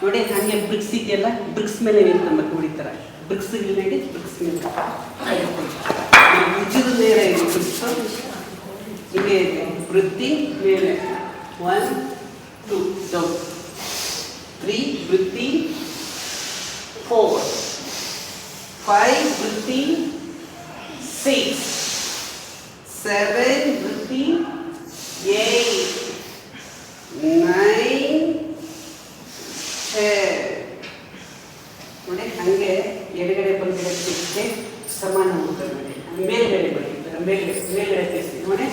ನೋಡಿ ಹಾಗೆ ಬ್ರಿಕ್ಸ್ ಇದೆಯಲ್ಲ, ಬ್ರಿಕ್ಸ್ ಮೇಲೆ ನಿಂತ ಕುಡಿತಾರೆ. ಬ್ರಿಕ್ಸ್ ಇಲ್ಲಿ ಬ್ರಿಕ್ಸ್ ಮೇಲೆ ಉಜ್ಜದ ನೇರ ಇದೆ. ಬ್ರಿಕ್ಸ್ ಹಿಂಗೆ ಇದೆ. ವೃತ್ತಿ ಮೇಲೆ 1 2 ಡೌನ್, 3 ವೃತ್ತಿ 4 5 ವೃತ್ತಿ 6 7 ವೃತ್ತಿ 8 9 ನೋಡಿ ಹಂಗೆ ಎಡಗಡೆ ಬಲಗಡೆ ಸಮಾನ ಹೋಗ್ತದೆ. ನೋಡಿ ಮೇಲ್ಗಡೆ ಬರೀತಾರೆ, ಮೇಲ್ಗಡೆ ತಿಳಿಸ್ತೀವಿ ನೋಡಿ.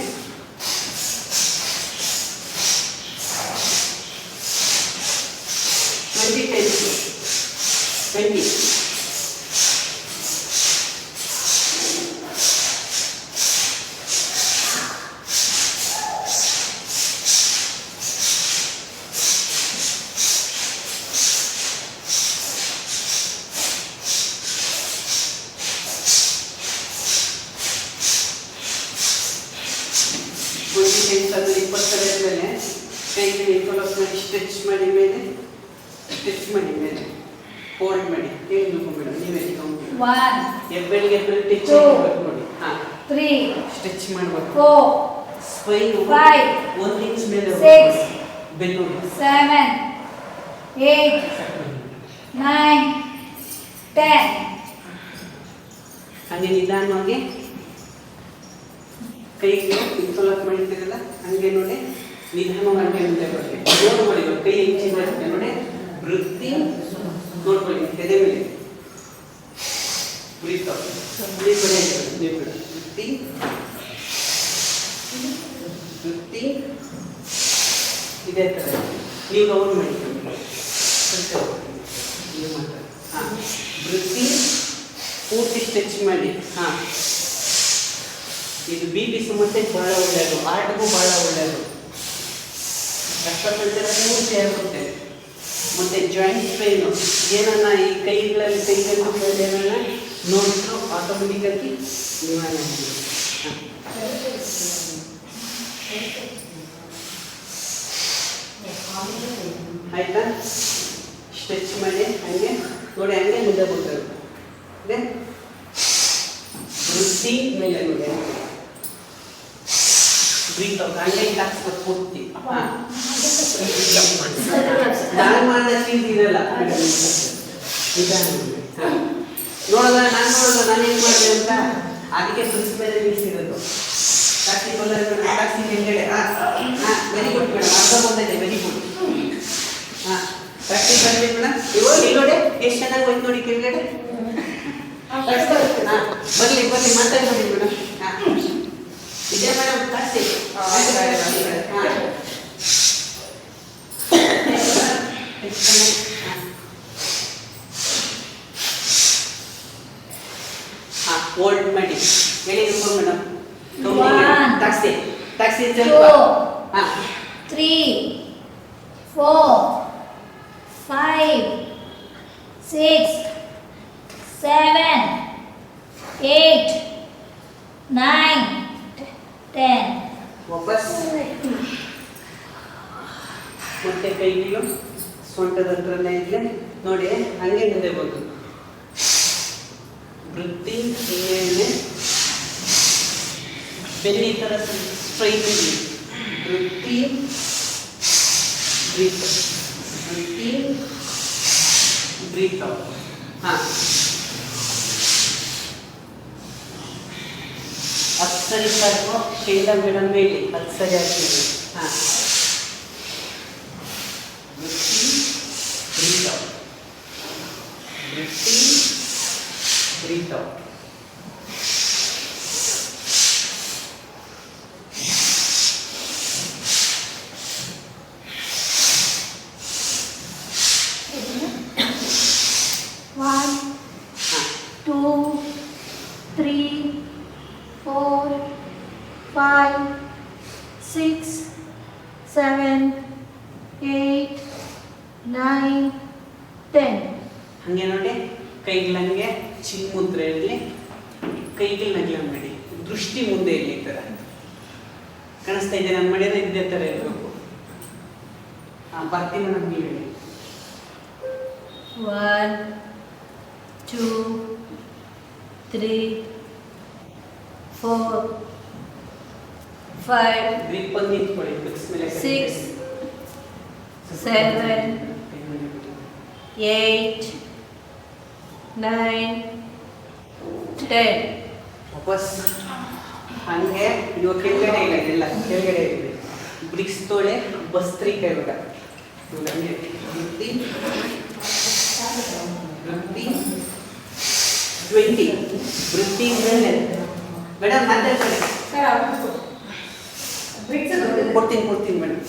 ಸ್ಟ್ರೆಚ್ ಮಾಡಿ ಮೇಲೆ, ಸ್ಟ್ರೆಚ್ ಮಾಡಿ ಮೇಲೆ, ಫೋಲ್ಡ್ ಮಾಡಿ. ಹೇಗೆ ಮೇಡಮ್ ನೀವೇ ಹೆಬ್ಬೆಳಿಗೆ ಟಚ್ ಮಾಡಬೇಕು ನೋಡಿ. 3 ಸ್ಟ್ರೆಚ್ ಮಾಡಬೇಕು. 4 ಸ್ಪೈನ್ 5 1 ಇಂಚ್ ಮೇಲೆ 6 ಬೆನ್ನು 7 8 9 10. ಹಾಗೆ ನಿಧಾನವಾಗಿ ಕೈಗೆ ಇಂಟರ್ಲಾಕ್ ಮಾಡಿರ್ತೀರಲ್ಲ ಹಂಗೆ ನೋಡಿ ನಿಧಾನವಾಗಿ ಮುಂದೆ ಬರಲಿ. ನೋಡ್ಕೊಳ್ಳಿ ಕೈ ಹೆಚ್ಚಿನ ನೋಡಿ. ವೃತ್ತಿ ನೋಡ್ಕೊಳ್ಳಿ ಎದೆ ಮೇಲೆ ವೃತ್ತಿ ವೃತ್ತಿ ಇದೇ ಥರ ನೀವು ಗೌರ್ ಮಾಡಿಕೊಂಡು ಹಾಂ ವೃತ್ತಿ ಪೂರ್ತಿ ಸ್ಟ್ರೆಚ್ ಮಾಡಿ. ಹಾಂ ಇದು BP ಸಮಸ್ಯೆಗೆ ಭಾಳ ಒಳ್ಳೆಯದು, ಆಟಕ್ಕೂ ಭಾಳ ಒಳ್ಳೆಯದು. ಕಷ್ಟಪಟ್ಟರೆ ಪೂರ್ತಿ ಆಗುತ್ತೆ. ಮತ್ತು ಜಾಯಿಂಟ್ ಪೇನು ಏನನ್ನ ಈ ಕೈಗಳಲ್ಲಿ ಕೈಗಂಟು ಏನನ್ನ ನೋಡಿದ್ರು ಆಟೋಮೆಟಿಕಾಗಿ ನಿವಾರಣೆ ಆಗ್ತದೆ. ಆಯ್ತಾ? ಸ್ಟ್ರೆಚ್ ಮಾಡಿ ಹಂಗೆ ನೋಡಿ, ಹಂಗೆ ಮುಂದೆ ಬರ್ತಾರೆ. ವೃತ್ತಿ ಮೇಲೆ ನೋಡಿ ಬ್ರೀತ್ ಔಟ್ ಹಂಗೆ ಹಾಕ್ಸ್ಬೇಕು ಪೂರ್ತಿ. ನಾನು ಮಾಡಿದ ಚೀಸ್ ಇರಲ್ಲ ನೋಡೋದ ನಾನು ಏನು ಮಾಡಿದೆ ಅಂತ. ಅದಕ್ಕೆ ಫ್ರಿಜ್ ಮೇಲೆ ನಿಲ್ಲಿಸಿರೋದು. ಟ್ಯಾಕ್ಸಿ ಟ್ಯಾಕ್ಸಿ ಹಿಂಗಡೆ ವೆರಿ ಗುಡ್ ಮೇಡಮ್, ಅರ್ಧ ಬಂದಿದೆ. Very good. ಹಾಂ ಟ್ಯಾಕ್ಸಿ ಬಂದಿದೆ ಮೇಡಮ್. ಇವಾಗ ನೋಡಿ ಎಷ್ಟು ಚೆನ್ನಾಗಿ ಹೋಯ್ತು ನೋಡಿ ಕೆಳಗಡೆ. ಹಾಂ ಬರಲಿ ಮಾತಾಡಿ ನೋಡಿ ಮೇಡಮ್. ಹಾಂ ಇದೇ ಮೇಡಮ್ ಟ್ಯಾಕ್ಸಿ. ಓಲ್ಡ್ ಹೋಲ್ಡ್ ಮಾಡಿ ಹೇಳಿ ಮೇಡಮ್ One. ತಾಕ್ಸಿ Two. ಸ್ವಲ್ಪ ಹಾಂ 3 4 5 6 7 8 9 10 ವಾಪಸ್ ಮತ್ತೆ ಕೈಗಳು ಸೊಂಟದ ಹತ್ರನೇ ಇದ್ರೆ ನೋಡಿ ಹಂಗೆ ಮುಂದೆ ಬಂದು ವೃತ್ತಿ ಹಿಂಗೆ ಬೆನ್ನಿ ಥರ ಸ್ಟ್ರೈಟ್ ವೃತ್ತಿ ಬ್ರೀತ್ ವೃತ್ತಿ ಬ್ರೀತ್ ಔಟ್ ಹಾಂ ಹತ್ತು ಸರಿ ಸಾಕು ಶೈಲ ಮೇಡಮ್ ಹೇಳಿ 10 ಸರಿ ಆಗ್ತೀವಿ ಹಾಂ ವೃತ್ತಿ ಬ್ರೀತ್ ಔಟ್ ವೃತ್ತಿ ಬ್ರೀತ್ ಔಟ್ One, 2, 3, 4, 5, 6, 7, 8, 9, 10. ಹಂಗೆ ನೋಡಿ ಕೈಗಳಂಗೆ ಚಿನ್ಮುದ್ರೆ ಇರಲಿ ಕೈಗಳನ್ನ ಮಾಡಿ ದೃಷ್ಟಿ ಮುಂದೆ ಇರಲಿ ಈ ಥರ ಕಾಣಿಸ್ತಾ ಇದೆ ನಾನು ಮಾಡಿದ್ರೆ ಇದೇ ಥರ ಇರಬೇಕು ಹಾಂ ಬರ್ತೀನಿ ಮೇಡಮ್ ನೀವು ಹೇಳಿ 1, 2, 3, 4, 5, ಗ್ರಿಪ್ ಬಂದು ನಿಂತ್ಕೊಳ್ಳಿ ಫಿಕ್ಸ್ ಮೇಲೆ 6, 7, 8, 9, 10. ವಾಪಸ್ ಹಂಗೆ ಇವಾಗ ಕೆಳಗಡೆ ಇಲ್ಲ ಎಲ್ಲ ಕೆಳಗಡೆ ಇದೆ ಬ್ರಿಕ್ಸ್ ತೊಳೆ ಬಸ್ತ್ರಿ ಕೈವಾಗ ಇವಾಗ ಹಂಗೆ ವೃತ್ತಿ ವೃತ್ತಿ 20 ವೃತ್ತಿ ಮೇಲೆ ಮೇಡಮ್ ಮಾತಾಡ್ಕೊಳ್ಳಿ ಕೊಡ್ತೀನಿ ಮೇಡಮ್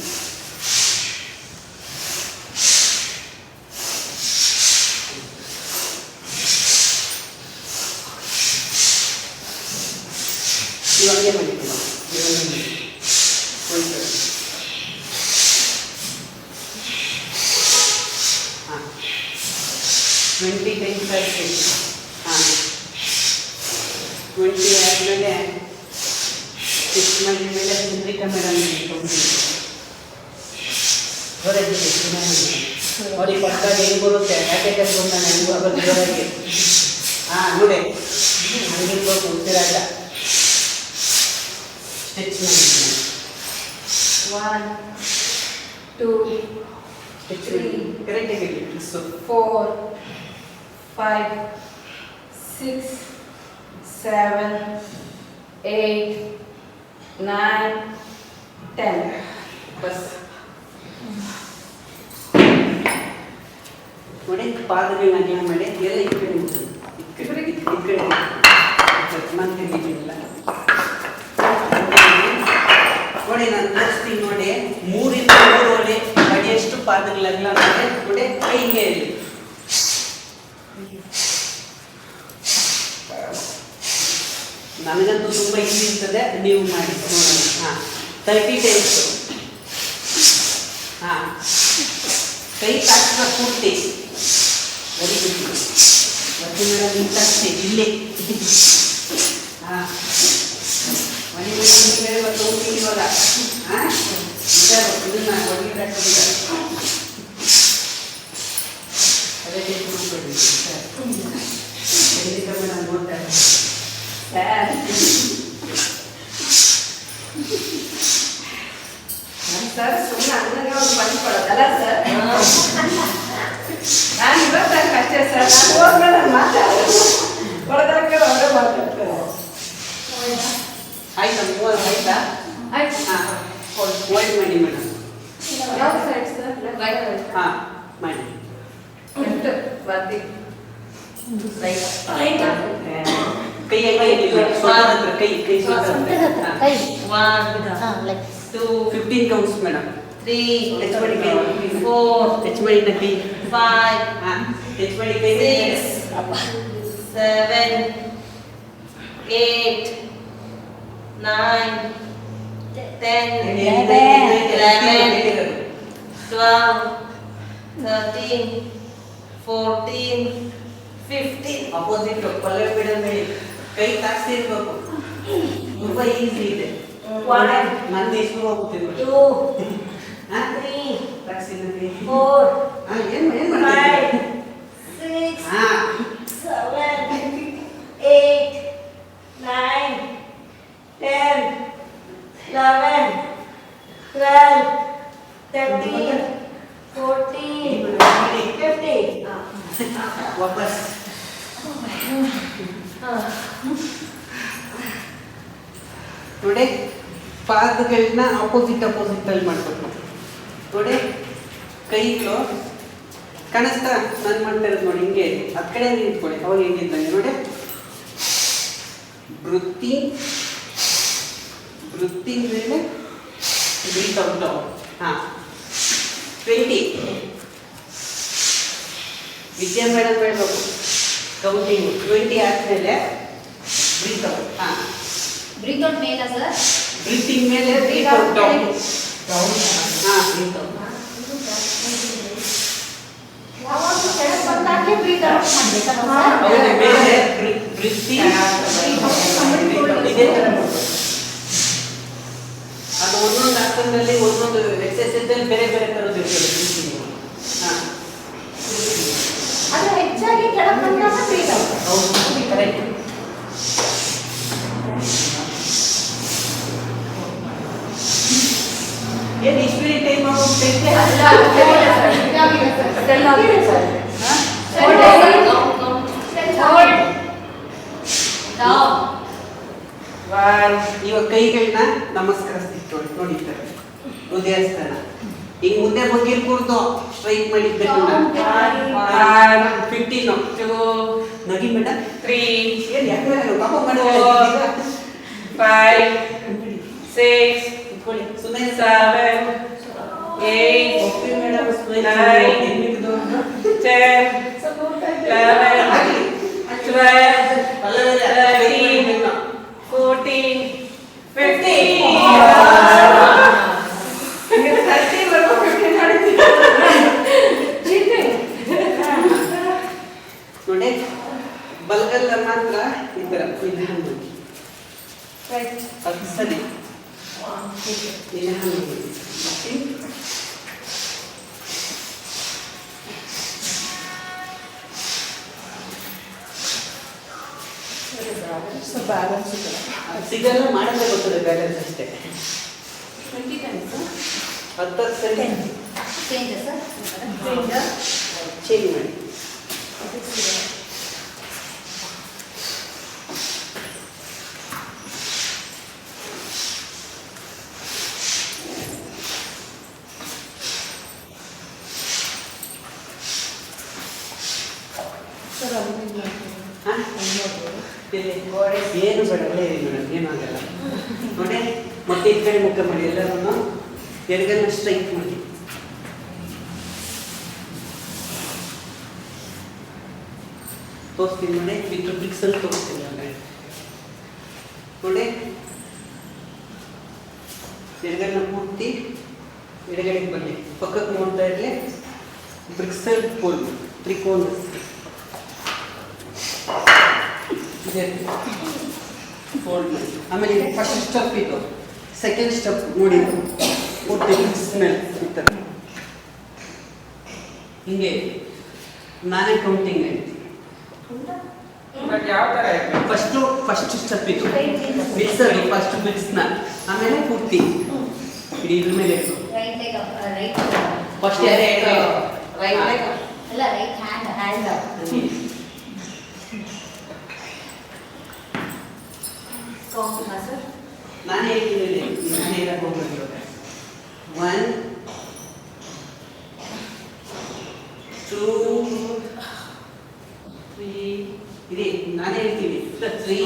ಇವಾಗಲೇ ಮಾಡಿದ್ದೀವಿ ಹಾಂ 20 ಟೈಮ್ಸ್ ಆಯ್ತು ಹಾಂ 20 ಆದಮೇಲೆ 6 ಮಂದಿ ಮೇಲೆ ಚಂದ್ರಿಕಾ ಮೇಡಮ್ ಅವ್ರಿಗೆ ಪಕ್ಕ ಹೆಂಗೆ ಬರುತ್ತೆ ಯಾಕೆ ಬಂದ ನನಗೂ ಅದ್ರ ಜೋರಾಗಿ ಹಾಂ ನೋಡಿ ಹಂಗೆ ಉಸಿರಾಟ ಸ್ಟಿಚ್ ಮಾಡಿ 1, 2, ಸ್ಟಿಚ್ ಕರೆಕ್ಟಾಗಿ ಫಿಕ್ಸು 4, 5, 6, 7, 8, 9, 10. ಬಸ್ ನೋಡಿ ಪಾದಗಳನ್ನ ಅಗಲ ಮಾಡಿ ಎಲ್ಲ ಈ ಕಡೆ ನಿಂತು ಈ ಕಡೆ ಮತ್ತೆ ಇಲ್ಲ ನೋಡಿ ನಾನು ತೋರಿಸ್ತೀನಿ ನೋಡಿ 3 ಇಂದ 3 ಅಡಿಯಷ್ಟು ಪಾದಗಳ ಅಗಲ ಮಾಡಿ ನೋಡಿ ಕೈ ಹಿಂಗೆ ಇರಲಿ ನನಗಂತೂ ತುಂಬ ಈಸಿ ಇರ್ತದೆ ನೀವು ಮಾಡಿ ನೋಡೋಣ ಹಾಂ 30 ಟೈಮ್ಸ್ ಹಾಂ ಕೈ ತಾಕಿನ ಪೂರ್ತಿ ವೆರಿ ಗುಡ್ ಮತ್ತೆ ಮೇಡಮ್ ನೀವು ತರಿಸಿ ಇಲ್ಲೇ ಹಾಂ ಮನೆ ಮೇಲೆ ಇವತ್ತು ಹೋಗ್ತೀನಿ ಇವಾಗ ಹಾಂ ಇದನ್ನ ಒಳಗೆ ಹಾಕೋದಿಲ್ಲ ಅದೇ ಮಾಡ್ಕೊಡಿ ಸರ್ ಖಂಡಿತ ಮೇಡಮ್ ನೋಡ್ತಾರೆ ಸರ್ ಸುಮ್ಮನೆ ಅಂಗಡಿಗೆ ಒಂದು ಬಂದು ಕೊಡೋದಲ್ಲ ಸರ್ ನಾನು ಇವತ್ತಾಗ ಅಷ್ಟೇ ಸರ್ ನಾನು ಹೋದ್ಮೇಲೆ ನಾನು ಮಾತಾಡೋದು ಕೊಡೋದಾಗ ಅವರೇ ಮಾತಾಡ್ತಾರೆ ಆಯ್ತಾ 30 ಆಯ್ತಾ ಆಯ್ತು ಹಾಂ ಹೋಲ್ಡ್ ಮಾಡಿ ಮೇಡಮ್ ಯಾವ ಸೈಡ್ ಸರ್ ಹಾಂ ಮಾಡಿ ಲೆಫ್ಟ್ ಬರ್ತಿ ರೈಟ್ ಕೈ ಕೈ ಕೈ 1 ಲೈಕ್ 2 15 ಕೌಂಟ್ಸ್ ಮೇಡಮ್ 3 ಟಚ್ ಮಾಡಿ ಕೈ 4 ಟಚ್ ಮಾಡಿ ಕೈ 5 ಹಾಂ ಟಚ್ ಮಾಡಿ ಕೈ 6 7 8, 9, 10, 12, 13, 14, 15. ಅಪೋಸಿಟ್ ಪಲ್ಲವಿ ಮೇಡಮ್ ಹೇಳಿ ಕೈ ತಾಕ್ಸಿ ಇರ್ಬೇಕು ತುಂಬಾ ಈಸಿ ಇದೆ. ನಂದು ಎಷ್ಟು ಹೋಗ್ತೀನಿ 2, ಹಾ 3, ತಾಕ್ಸಿ ನನಗೆ 4, ಹಾ ಏನು 5, ಮಾಡ್ತೀನಿ 6, ಹಾ 7, 8, 9, 10, 11, 12, 13, 14, 15. ವಾಪಸ್ ನೋಡಿ ಪಾದಗಳನ್ನ ಅಪೋಸಿಟ್ ಅಲ್ಲಿ ಮಾಡ್ಬೇಕು ನೋಡಿ ಕೈಗಳು ಕಾಣಿಸ್ತಾ ನಾನು ಮಾಡ್ತಾ ಇರೋದು ನೋಡಿ ಹಿಂಗೆ ಹತ್ತು ಕಡೆ ನಿಂತ್ಕೊಳ್ಳಿ ಅವಾಗ ಹೆಂಗಿದ್ದಂಗೆ ನೋಡಿ ವೃತ್ತಿ ಮೇಲೆ ಬ್ರೀತ್ ಔಟ್ ಹಾಂ 20 ವಿದ್ಯಾ ಮೇಡಮ್ ಹೇಳ್ಬೇಕು ಕೌಂಟಿಂಗ್ 20 ಆದಮೇಲೆ ಬ್ರೀತ್ ಔಟ್ ಹಾಂ ಬ್ರೀತ್ ಔಟ್ ಮೇಲ ಸರ್ ಬ್ರೀತಿಂಗ್ ಮೇಲೆ ಬ್ರೀತ್ ಔಟ್ ಡೌನ್ ಹಾಂ ಬ್ರೀತ್ ಔಟ್ ಯಾವಾಗ ಕೆಳಗೆ ಬಂದಾಗಲೇ ಬ್ರೀತ್ ಔಟ್ ಮಾಡಬೇಕಾ ಹೌದು ಮೇಲೆ ಬ್ರೀತಿಂಗ್ ಇದೇ ಥರ ಮಾಡ್ಬೇಕು ಅದು ಒಂದೊಂದು ಆಸನದಲ್ಲಿ ಒಂದೊಂದು ಎಕ್ಸರ್ಸೈಸಲ್ಲಿ ಬೇರೆ ಬೇರೆ ಥರದ್ದು ಇರ್ತದೆ ಬ್ರೀತಿಂಗ್ ಹಾಂ ಅದು ಹೆಚ್ಚಾಗಿ ಕೆಳಗೆ ಬಂದಾಗ ಬ್ರೀತ್ ಔಟ್ ಹೌದು ಕರೆಕ್ಟ್ ಏನು ಇಷ್ಟು ಟೈಮ್ ಆಗೋಗ್ತೈತೆ ಇವಾಗ ಕೈಗಳನ್ನ ನಮಸ್ಕರಿಸ್ತಿತ್ತು ನೋಡಿ ಹೃದಯಸ್ಥಾನ ಈಗ ಮುಂದೆ ಬಗ್ಗಿರ್ಕೂಡ್ದು ಸ್ಟ್ರೈಟ್ ಮಾಡಿದ್ದಕ್ಕೆ 15 ನಗಿ ಮೇಡಮ್ 3, ಏನು ಯಾಕೆ ಪಾಪ 4, 5, 6, ಇಟ್ಕೊಳ್ಳಿ ಸುಮ್ಮನೆ 7, 8, ಮೇಡಮ್ 9, 10, 11, 12, 13, 14, 15. ನೋಡಿ ಬಲ್ಗಲ್ಲ ಮಾತ್ರ ಈ ಥರ ನಿಧಾನ ಮಾಡಿ ಅದು ಸರಿ ನಿಧಾನ ಮಾಡಿ ಅದು ಸಿಗಲ್ಲ ಮಾಡಿದ್ರೆ ಗೊತ್ತದೆ ಬ್ಯಾಲೆನ್ಸ್ ಅಷ್ಟೇ 20 times 10 ಸರಿ ಚೇಂಜ್ ಸರ್ ಚೇಂಜ್ ಮಾಡಿ ಹಾಂ ಏನು ಬೇಡ ಮೇಡಮ್ ಏನೂ ಆಗಲ್ಲ ನೋಡಿ ಮತ್ತೆ ಈ ಕಡೆ ಮುಖ ಮಾಡಿ ಎಲ್ಲರೂ ಎಡಗನ್ನ ಸ್ಟ್ರೈಟ್ ಮಾಡಿ ತೋರಿಸ್ತೀನಿ ನೋಡಿ ವಿತ್ ಬ್ರಿಕ್ಸಲ್ಲಿ ತೋರಿಸ್ತೀನಿ ನೋಡಿ ಎಡಗನ್ನ ಪೂರ್ತಿ ಎಡಗಡೆಗೆ ಬನ್ನಿ ಪಕ್ಕಕ್ಕೆ ನೋಡ್ತಾ ಇರಲಿ ಬ್ರಿಕ್ಸಲ್ಲಿ ಫೋಲ್ಡ್ ತ್ರಿಕೋನ ಫೋಲ್ಡ್ ಮಾಡಿ ಆಮೇಲೆ ಫಸ್ಟ್ ಸ್ಟೆಪ್ ಇದು ಸೆಕೆಂಡ್ ಸ್ಟೆಪ್ ನೋಡಿ ಪೂರ್ತಿ ಬ್ರಿಕ್ಸ್ ಮೇಲೆ ಈ ಥರ ಹಿಂಗೆ ನಾನೇ ಕೌಂಟಿಂಗ್ ಹೇಳ್ತೀನಿ ಯಾವ ಥರ ಇರಬೇಕು? ಫಸ್ಟ್ ಸ್ಟೆಪ್ ಇದು ಬಿಡ್ಸೋದು ಫಸ್ಟ್ ಬಿಡ್ಸ್ನ ಆಮೇಲೆ ಪೂರ್ತಿ ಇಡೀ ಇದ್ರ ಮೇಲೆ ಇಟ್ಟು ರೈಟ್ ಲೆಗ್ ರೈಟ್ ಫಸ್ಟ್ ಯಾರೇ ರೈಟ್ ಲೆಗ್ ಅಲ್ಲ ರೈಟ್ ಹ್ಯಾಂಡ್ ಕೌಂಟ್ ಸರ್ ನಾನೇ ಹೇಳ್ತೀನಿ ನಾನೇ ಹೇಳಕ್ ಹೋಗ್ಬೇಕು 1 2 3 ಇದೆ ನಾನೇ ಹೇಳ್ತೀನಿ 3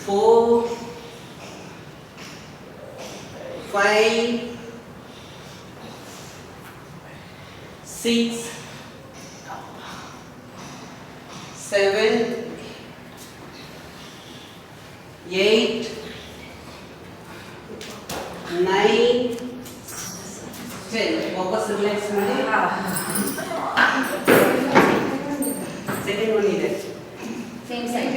4 5 6 7 8 9 10 ವಾಪಸ್ ರಿಲ್ಯಾಕ್ಸ್ ಮಾಡಿ ಸೆಕೆಂಡ್ ಒನ್ ಇದೆ same side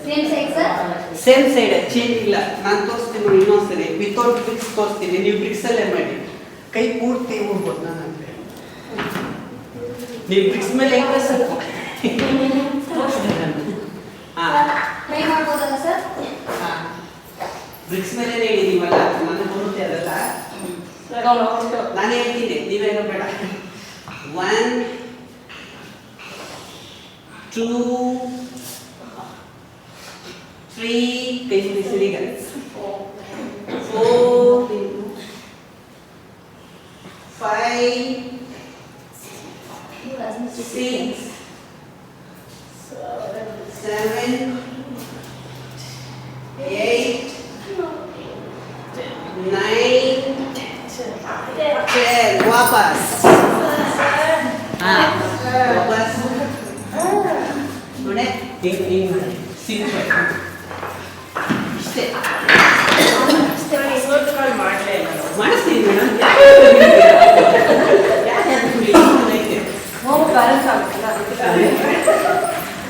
same side sir same side change ಇಲ್ಲ ನಾನು ತೋರಿಸ್ತೀನಿ ನೋಡಿ ಇನ್ನೊಂದ್ಸರಿ ವಿತೌಟ್ ಬ್ರಿಕ್ಸ್ ತೋರಿಸ್ತೀನಿ ನೀವು ಬ್ರಿಕ್ಸ್ ಅಲ್ಲೇ ಮಾಡಿ ಕೈ ಪೂರ್ತಿ ಹೋಗ್ಬೋದು ನಾನು ಅಂದ್ರೆ ನೀವು ಬ್ರಿಕ್ಸ್ ಮೇಲೆ ಹೆಂಗೆ ಸ್ವಲ್ಪ ಟ್ರೈ ಮಾಡ್ಬೋದಲ್ಲ ಸರ್ ಬ್ರಿಕ್ಸ್ ಮೇಲೆ ಹೇಳಿದೀವಲ್ಲ ನನಗೆ ಬರುತ್ತೆ ಅದಲ್ಲ ನಾನು ಹೇಳ್ತೀನಿ ನೀವೇನೋ ಬೇಡ 1 2 3 ಕೈ ಬಿಡಿಸಿರಿ ಈಗ 4 5 6 7 8 9 10 वापस हाँ वापस ನೋಡಿ ಹಿಂಗೆ ಸಿಂಪಲ್ ಇಷ್ಟೇ ಮಾಡಿಸ್ತೀನಿ ಮೇಡಮ್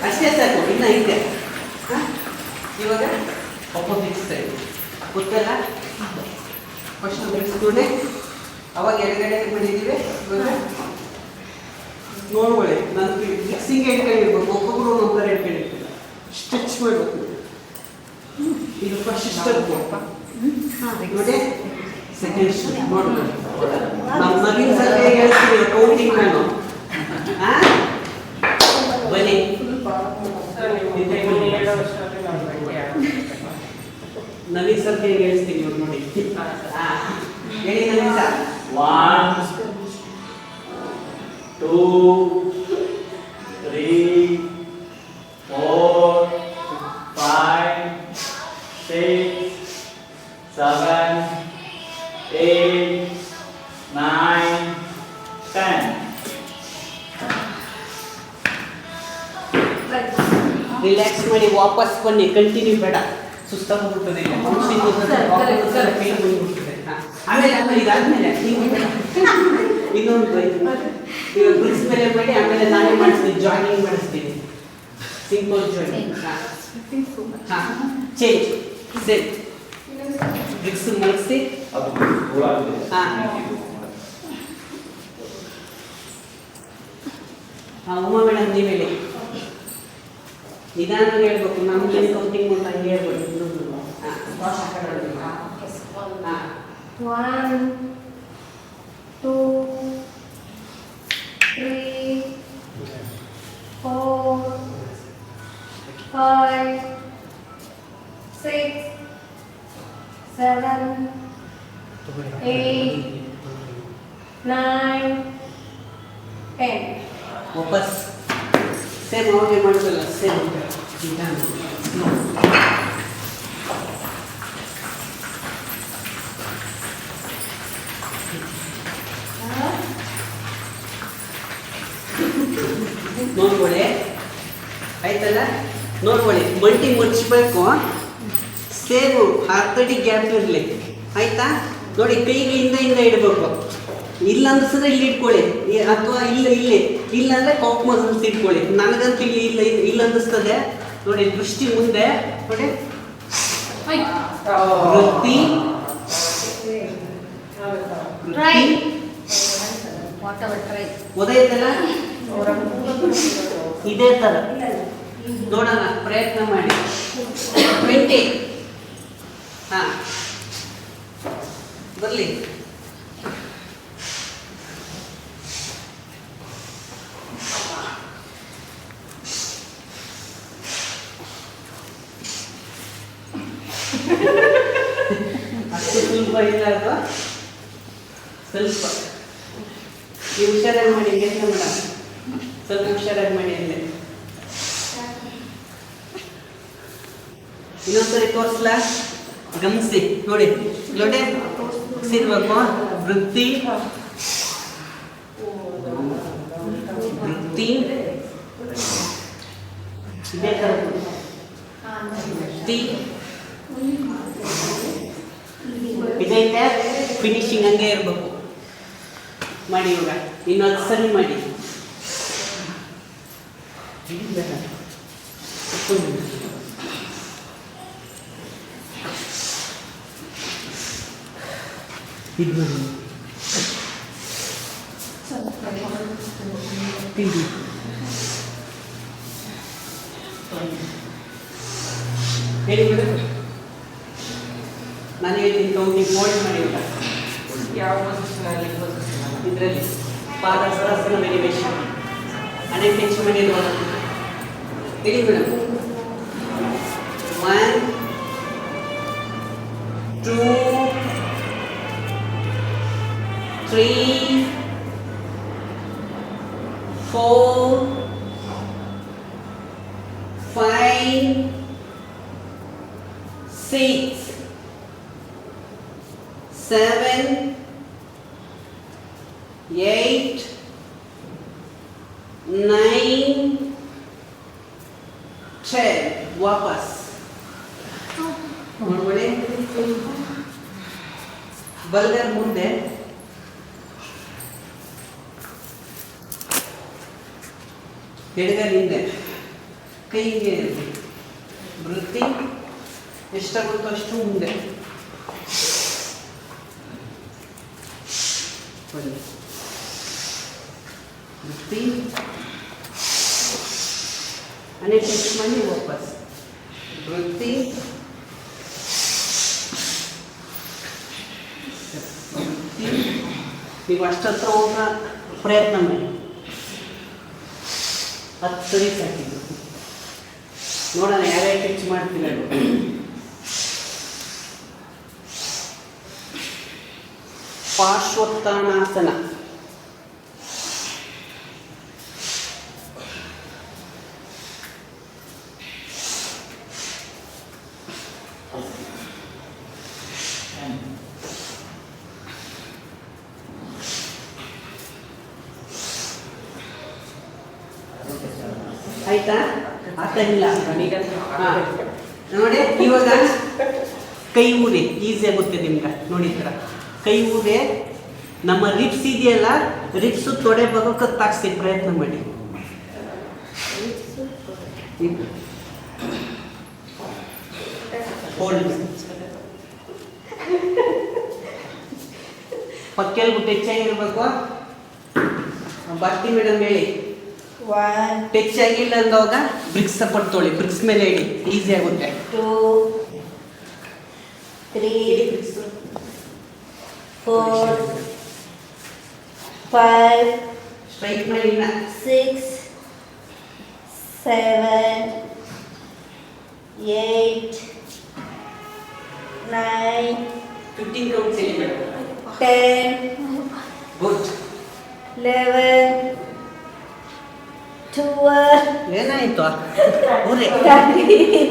ಅಷ್ಟೇ ಸಾಕು ಇನ್ನ ಐತೆ ಇವಾಗ ಅಪೋಸಿಟ್ ಸೈಡ್ ಗೊತ್ತಲ್ಲ ಫಸ್ಟ್ ಬಿಡಿಸ್ಕೊಂಡೆ ಅವಾಗ ಎಡಗಡೆ ಮಾಡಿದ್ದೀವಿ ಇವಾಗ ನೋಡ್ಕೊಳ್ಳಿ ನಾನು ಫಿಕ್ಸಿಂಗ್ ಹೇಳ್ಕೊಂಡಿರ್ಬೇಕು ಒಬ್ಬೊಬ್ರು ಒಬ್ಬರು ಹೇಳ್ಕೊಂಡಿರ್ತೀವಿ ಸ್ಟಿಚ್ ಮಾಡಬೇಕು ಇದು ಫಸ್ಟ್ ಸ್ಟೆಪ್ ನೋಡಿ ಸೆಕೆಂಡ್ ಸ್ಟೆಪ್ ನೋಡ್ಕೊಳ್ಳಿ ನಮ್ಮ ನವೀನ್ ಸರ್ ಹೇಳ್ತೀವಿ ಕೌಂಟಿಂಗ್ ನಾನು ಬನ್ನಿ ನವೀನ್ ಸರ್ ಹೇಳ್ತೀನಿ ಇವ್ರು ನೋಡಿ ಹೇಳಿ ನವೀನ್ ಸರ್ 1 2 3 4 5 6 7 8 9 10 ರಿಲ್ಯಾಕ್ಸ್ ಮಾಡಿ ವಾಪಸ್ ಬನ್ನಿ ಕಂಟಿನ್ಯೂ ಬೇಡ ಸುಸ್ತಾಗ್ಬಿಡ್ತದೆ ಆಮೇಲೆ ಆಮೇಲೆ ಇದಾದ್ಮೇಲೆ ಇನ್ನೊಂದು ಇವಾಗ ಬ್ರಿಕ್ಸ್ ಮೇಲೆ ಮಾಡಿ ಆಮೇಲೆ ನಾನೇ ಮಾಡಿಸ್ತೀನಿ ಜಾಗಿಂಗ್ ಮಾಡಿಸ್ತೀನಿ ಸಿಂಪಲ್ ಜಾಗಿಂಗ್ ಹಾಂ ಚೇಂಜ್ ಸೆಟ್ ಬ್ರಿಕ್ಸ್ ಮಲಗಿಸಿ ಹಾಂ ಉಮಾ ಮೇಡಮ್ ನೀವು ಹೇಳಿ ನಿಧಾನವಾಗಿ ಹೇಳ್ಬೇಕು ನಮ್ಗೆ ಕೌಂಟಿಂಗ್ ಅಂತ ಹಂಗೆ ಹೇಳ್ಬೋದು ಹಾಂ 1 2 3 4 5 6 7 8 9 10 ವಾಪಸ್ ಸೇಮ್ ಅವಾಗೆ ಮಾಡೋದಲ್ಲ ಸೇಮ್ ನಿಧಾನ ನೋಡ್ಕೊಳ್ಳಿ ಆಯ್ತಲ್ಲ ನೋಡ್ಕೊಳ್ಳಿ ಮಂಟಿ ಮುಚ್ಚಬೇಕು ಸೇಮ್ ಅರ್ಧಡಿ ಗ್ಯಾಪ್ ಇರಲಿ ಆಯ್ತಾ ನೋಡಿ ಕೈಗೆ ಹಿಂದೆ ಇಡಬೇಕು ಇಲ್ಲ ಅಂದಿಸಿದ್ರೆ ಇಲ್ಲಿ ಇಟ್ಕೊಳ್ಳಿ ಅಥವಾ ಇಲ್ಲ ಅಂದ್ರೆ ಕಾಕ್ ಮಸಲ್ಸ್ ಇಟ್ಕೊಳ್ಳಿ ನನಗಂತೂ ಇಲ್ಲಿ ಇಲ್ಲ ಅಂದಿಸ್ತದೆ ನೋಡಿ ದೃಷ್ಟಿ ಮುಂದೆ ನೋಡಿ ವೃತ್ತಿ ಓದಾಯ್ತಲ್ಲ ಇದೇ ತರ ನೋಡೋಣ ಪ್ರಯತ್ನ ಮಾಡಿ 20 ಹಾ ಬರ್ಲಿ ಅಷ್ಟು ಸುಲಭ ಇಲ್ಲ ಅಥವಾ ಸ್ವಲ್ಪ ನೀವು ಹುಷಾರಾಗಿ ಮಾಡಿ ಕೆಲಸ ಮೇಡಮ್ ಸ್ವಲ್ಪ ಹುಷಾರಾಗಿ ಮಾಡಿ ಅಲ್ಲೇ ಇನ್ನೊಂದ್ಸರಿ ತೋರಿಸ್ಲಾ ಗಮನಿಸಿ ನೋಡಿ ನೋಡಿ ಸಿರ್ಬೇಕು ವೃತ್ತಿ ವೃತ್ತಿ ಇದೇ ಥರ ಟಿ ಇದೈತೆ ಫಿನಿಶಿಂಗ್ ಹಂಗೆ ಇರಬೇಕು. ಮಾಡಿ ಇವಾಗ ಇನ್ನೊಂದು ಸರಿ ಮಾಡಿ. ಇದು ಮಾಡಿ ತಿಂಡಿ ಹೇಳಿ ಮೇಡಮ್. ನಾನು ಹೇಳ್ತೀನಿ ಕೌಂಟಿಂಗ್ ಫೋಲ್ಡ್ ಮಾಡಿ ಊಟ ಯಾವ ಪೊಸಿಷನಲ್ಲಿ ಇದರಲ್ಲಿ ಪಾದ ಸರಸನ ವೆರಿವೇಷನ್ ಅನೇಕ ಹೆಚ್ಚು ಮಾಡಿ ನೋಡೋಣ. ಹೇಳಿ ಮೇಡಮ್. 1 2 3 4 5 6 7 8 9 10 ವಾಪಸ್ ನೋಡ್ಕೊಳ್ಳಿ. ಬಲ್ಗರ್ ಮುಂದೆ ಎಡಗರ್ ಹಿಂದೆ ಕೈ ಹಿಂಗೆ ಇರಲಿ. ವೃತ್ತಿ ಎಷ್ಟಾಗುತ್ತೋ ಅಷ್ಟು ಮುಂದೆ ವೃತ್ತಿ ಅನೇಕ ಟೆಸ್ಟ್ ಮಾಡಿ ವಾಪಸ್ ವೃತ್ತಿ ನೀವು ಅಷ್ಟತ್ರ ಹೋಗ ಪ್ರಯತ್ನ ಮಾಡಿ. 10 ಸರಿ ಸಾಕಿದ್ದು ನೋಡೋಣ ಯಾರ್ಯಾರು ಟೆಚ್ ಮಾಡ್ತೀರ. ಪಾರ್ಶ್ವೋತ್ಥಾನಾಸನ. ಆಯ್ತಾ? ಅರ್ಥ ಇಲ್ಲ ನೋಡಿ. ಇವಾಗ ಕೈ ಊದೆ ಈಸಿ ಆಗುತ್ತೆ ನಿಮ್ಗೆ. ನೋಡಿದ್ರ ಕೈ ಊದೆ ನಮ್ಮ ರಿಪ್ಸ್ ಇದೆಯಲ್ಲ, ರಿಪ್ಸು ತೊಡೆ ಭಾಗ ಕತ್ತಾಕ್ಸಿ ಪ್ರಯತ್ನ ಮಾಡಿ. ಹೋಲ್ಡ್ ಪಕ್ಕೆಲ್ ಬಿಟ್ಟು ಹೆಚ್ಚಾಗಿರ್ಬೇಕು. ಬರ್ತಿ ಮೇಡಮ್ ಹೇಳಿ. 1 ಟಚ್ ಆಗಿಲ್ಲ ಅಂದಾಗ ಬ್ರಿಕ್ಸ್ ಸಪೋರ್ಟ್ ತೊಳಿ, ಬ್ರಿಕ್ಸ್ ಮೇಲೆ ಇಡಿ, ಈಸಿ ಆಗುತ್ತೆ. 2 3 4 5 ಸ್ಟ್ರೈಟ್ ಮಾಡಿ. 6 7 8 9 15 ಕೌಂಟ್ಸ್ ಹೇಳಿ ಮೇಡಮ್. 10 ಗುಡ್. 11 12 ಏನಾಯ್ತು ಊರೇ 13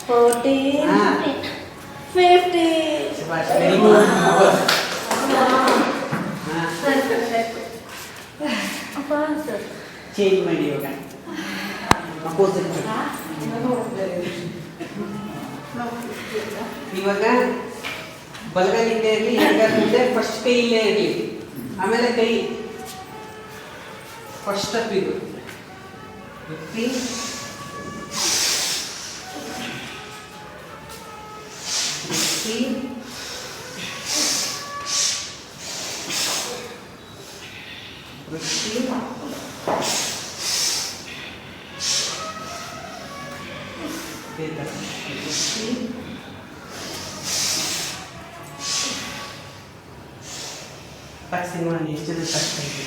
14 ಹಾ 15 ಶಬಾಷ್, ವೆರಿ ಗುಡ್. ಚೇಂಜ್ ಮಾಡಿ ಇವಾಗ ಅಪೋಸಿಟ್. ಇವಾಗ ಬಲಗೈ ಹಿಂದೆ ಇರಲಿ, ಎಡಗೈ ಮುಂದೆ. ಫಸ್ಟ್ ಕೈ ಇಲ್ಲೇ ಇರಲಿ, ಆಮೇಲೆ ಕೈ ಫಸ್ಟ್ ಸ್ಟೆಪ್ ಇದು. ವೃತ್ತಿ ವೃತ್ತಿ ವೃತ್ತಿ ವೃತ್ತಿ ಪಕ್ಷಿ ನೋಡಿ ಎಷ್ಟು ಆಗ್ತಾ ಇದೆ.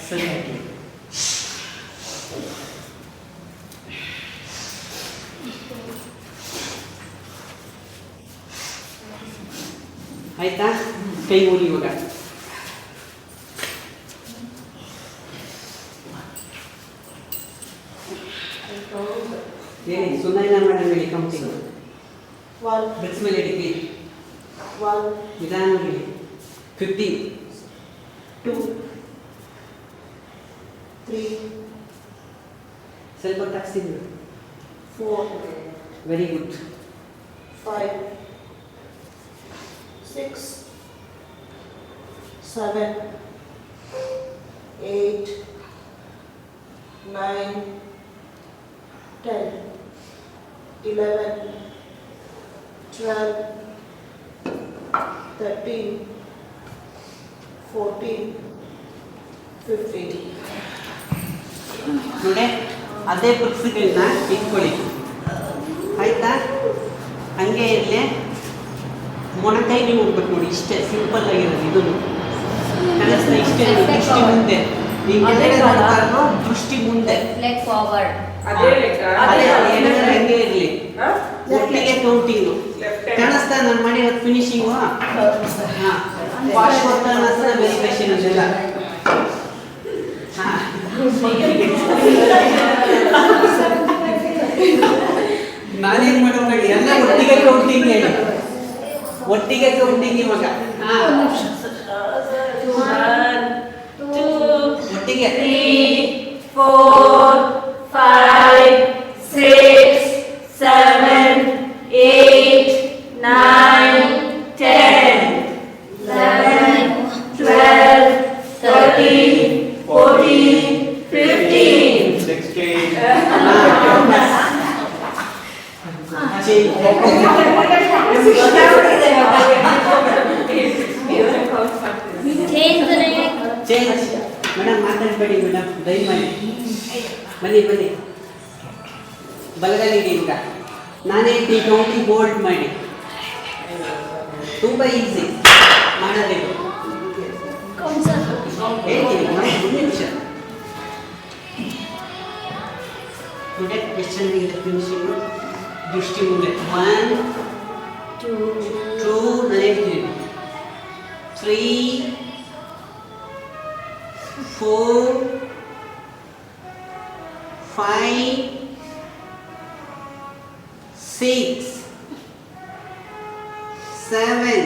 ಸರಿ ಆಯ್ತು. ಆಯ್ತಾ? ಕೈ ಊರಿ ಇವಾಗ. ಹೇಳಿ ಸುನೈನಾ ಮೇಡಮ್ ಹೇಳಿ ಕೌಂಟಿಂಗ್. ಬ್ರಿಕ್ಸ್ ಮೇಲೆ ಇಡಿ, ನಿಧಾನವಾಗಿ. 15, 2, 3, ಸ್ವಲ್ಪ ತಾಕ್ಸಿದ್ರು. 4, ವೆರಿ ಗುಡ್. 5, 6, 7, 8, 9, 10, 11, 12, 13, 14, 15. ನೋಡಿ ಅದೇ ಬುಕ್ಸ್ಗಳನ್ನ ಇಟ್ಕೊಳ್ಳಿ ಆಯ್ತಾ. ಹಂಗೆ ಇರಲಿ. ಮೊಣಕೈ ನೀವು ಹೋಗ್ಬೇಕು ನೋಡಿ, ಇಷ್ಟೇ ಸಿಂಪಲ್ ಆಗಿರೋದು. ಇದನ್ನು ಕಳಿಸ್ತಾ ಇಷ್ಟೇ ನೋಡಿ, ದೃಷ್ಟಿ ಮುಂದೆ ಹಿಂಗೆ ಮಾಡಬಾರ್ದು, ದೃಷ್ಟಿ ಮುಂದೆ. Leg forward. ಅದೇ ಲೆಕ್ಕ. ಅದೇ ಏನಾದ್ರೆ ಹಂಗೆ ಇರಲಿ. ಹಾ? ಒಟ್ಟಿಗೆ ಕೌಂಟಿಂಗು ಕಾಣಿಸ್ತಾ ನಾನು ಮಾಡಿರೋ ಫಿನಿಶಿಂಗು. ವಾಶ್ವೋತ್ತರಾಸನ ವೆರಿಫಿಕೇಶನ್ ಇದೆಲ್ಲ. ನಾನೇನ್ ಮಾಡೋದು ಎಲ್ಲ ಒಟ್ಟಿಗೆ ಕೌಂಟಿಂಗ್ ಹೇಳಿ, ಒಟ್ಟಿಗೆ ಕೌಂಟಿಂಗ್ ಇವಾಗ. ಒಟ್ಟಿಗೆ 3, 4, 5, 6, 7, 8, 9, 10, 11, 12, 13, 14, 15. 16. Change the leg. Change. Madam ಮಾತಾಡಬೇಡಿ ಮೇಡಮ್, ದಯಮಾಡಿ ಬನ್ನಿ ಬನ್ನಿ. ಬಲಗೈಗೆ ಈಗ ನಾನೇ ಕೌಂಟಿಂಗ್ ಬೋಲ್ಡ್ ಮಾಡಿ. ತುಂಬ ಈಸಿ ಮಾಡೋದಿದು. ಹೇಳ್ತೀನಿ ಒಂದು ನಿಮಿಷ. Today question in the finishing ದೃಷ್ಟಿ ಮುಂದೆ. 1, 2, ನಾನು ಹೇಳ್ತೀನಿ. 3, 4, 5, 6, 7,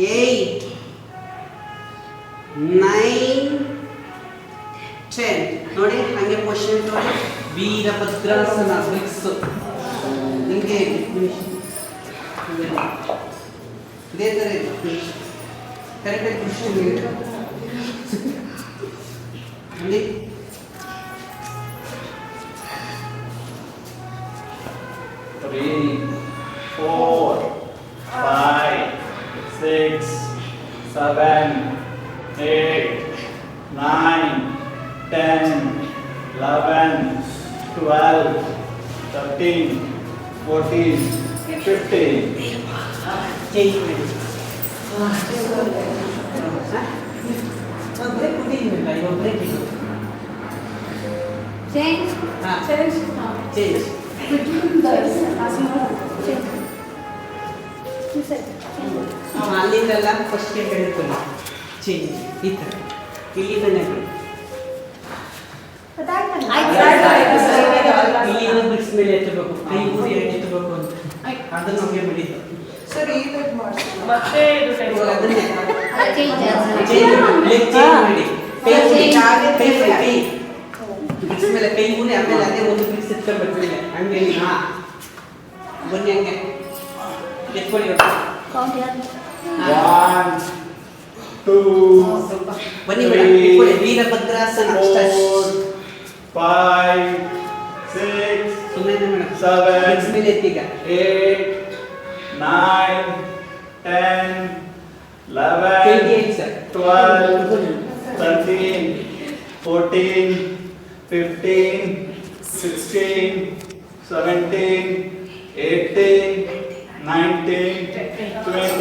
8, 9, 10. ನೋಡಿ ಹಂಗೆ ಕ್ವಶನ್ ನೋಡಿ. ವೀರಭದ್ರಾಸನ ಬ್ರಿಕ್ಸ್ ಹಿಂಗೆ ಇದೇ ಥರ ಇದೆ. ಕರೆಕ್ಟಾಗಿ ದೃಷ್ಟಿ ಅಲ್ಲಿ 3, 4, 5, 6, 7, 8, 9, 10, 11, 12, 13, 14, 15. ಚೇಂಜ್ ಮಾಡಿ. ಒಬ್ಬರೇ ಕೂತಿದ್ದೀವಿಲ್ಲ, ಒಬ್ಬರೇ ಬೇಕು. Change. ಹಾಂ Change. ಚೇಂಜ್. ಅಲ್ಲಿಂದೆಲ್ಲ ಫಸ್ಟ್ ಹೇಳ್ಕೊಳ್ಳಿ. ಚೇಂಜ್ ಈ ಥರ ಇಲ್ಲಿಂದನೇ ಬನ್ನಿ. ಇಲ್ಲಿಂದ ಬಿಡ್ಸ್ ಮೇಲೆ ಎತ್ತಬೇಕು, ಕೈ ಊರಿ ಎತ್ತಬೇಕು ಅಂತ ಅದನ್ನು ನಮಗೆ ಬಿಡಿದ್ದು. ಸರ್ ಈಗ ಮಾಡ್ತೀನಿ. ಮತ್ತೆ ಇದು ಇವಾಗ ಅದನ್ನೇ Change. ಚೇಂಜ್ ಮಾಡಿ. ಕೈ ಊರಿ, ಕೈ ಊರಿ, ಕೈ ಬಿಡ್ಸ್ ಮೇಲೆ ಕೈ ಊರಿ, ಆಮೇಲೆ ಅದೇ ಒಂದು ಬಿಡ್ಸ್ ಎತ್ಕೊಬೇಕು ಮೇಲೆ. ಹಂಗೆ ಹಾಂ ಬನ್ನಿ, ಹಂಗೆ ಎತ್ಕೊಳ್ಳಿ. Count here. 1, 2, ಬನ್ನಿ ಮೇಡಮ್, ಎತ್ಕೊಳ್ಳಿ. ವೀರಭದ್ರಾಸನ 4, 5, 6, ಸುಮ್ಮನೆ ಮೇಡಮ್ 7, ಬಿಡ್ಸ್ ಮೇಲೆ ಎತ್ತೀಗ. 8, 9, 10, 11, 28 ಸರ್. 12, 13, 14, 15, 16, 17, 18, 19, 20,